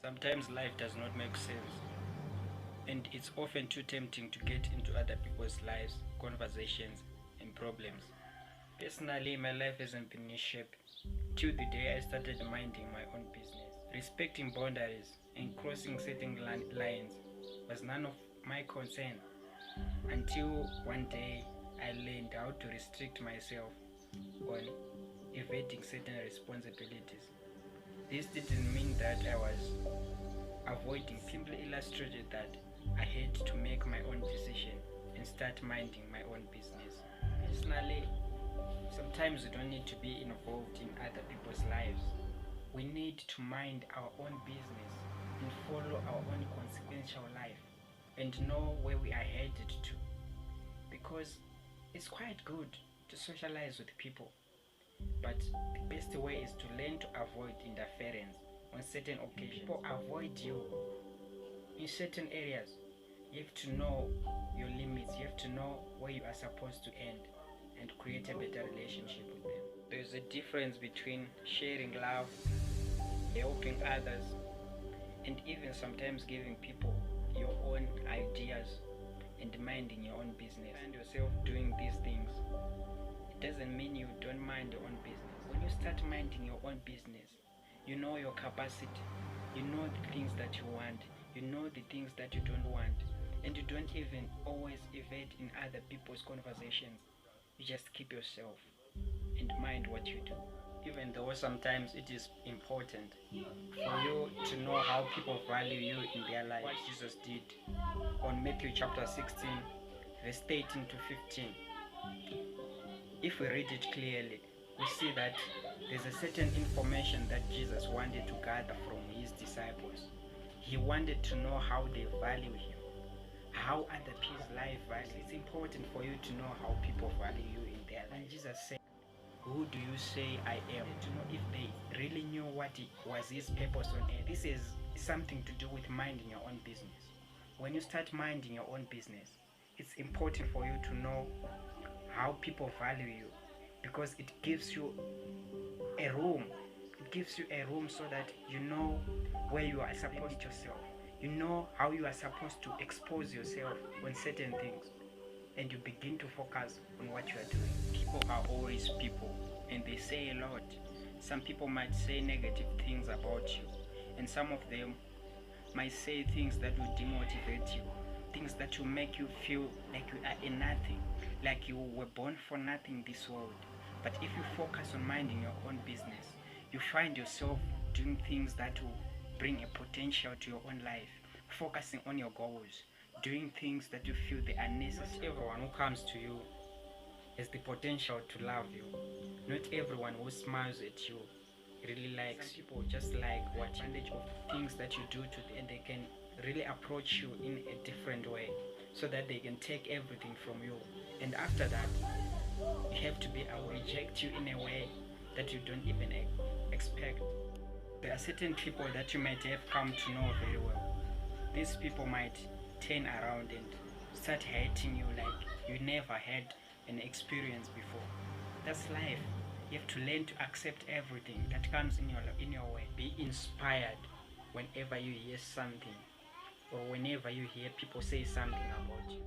Sometimes life does not make sense, and it's often too tempting to get into other people's lives, conversations, and problems. Personally, my life hasn't been in shape till the day I started minding my own business. Respecting boundaries and crossing certain lines was none of my concern until one day I learned how to restrict myself on evading certain responsibilities. This didn't mean that I was avoiding, simply illustrated that I had to make my own decision and start minding my own business. Personally, sometimes we don't need to be involved in other people's lives. We need to mind our own business and follow our own consequential life and know where we are headed to. Because it's quite good to socialize with people, but the best way is to learn to avoid interference on certain occasions. People avoid you in certain areas. You have to know your limits, you have to know where you are supposed to end and create a better relationship with them. There's a difference between sharing love, helping others, and even sometimes giving people your own ideas and minding your own business. Find yourself doing these things, it doesn't mean you don't mind your own business. When you start minding your own business, you know your capacity, you know the things that you want, you know the things that you don't want, and you don't even always evade in other people's conversations. You just keep yourself and mind what you do. Even though sometimes it is important for you to know how people value you in their life. What Jesus did on Matthew chapter 16, verse 13 to 15. If we read it clearly, we see that there's a certain information that Jesus wanted to gather from his disciples. He wanted to know how they value him, how other people's life values. It's important for you to know how people value you in their life. And Jesus said, "Who do you say I am?" To know if they really knew what was his purpose on earth. This is something to do with minding your own business. When you start minding your own business, it's important for you to know how people value you, because it gives you a room. It gives you a room so that you know where you are supposed to yourself. You know how you are supposed to expose yourself on certain things, and you begin to focus on what you are doing. People are always people, and they say a lot. Some people might say negative things about you, and some of them might say things that will demotivate you, things that will make you feel like you are a nothing, like you were born for nothing in this world. But if you focus on minding your own business, you find yourself doing things that will bring a potential to your own life, focusing on your goals, doing things that you feel they are necessary. Not everyone who comes to you has the potential to love you. Not everyone who smiles at you really likes. Some people just like what advantage of things that you do to them, and they can really approach you in a different way so that they can take everything from you. And after that, you have to be able to reject you in a way that you don't even expect. There are certain people that you might have come to know very well. These people might turn around and start hating you like you never had an experience before. That's life. You have to learn to accept everything that comes in your way. Be inspired whenever you hear something, or whenever you hear people say something about you.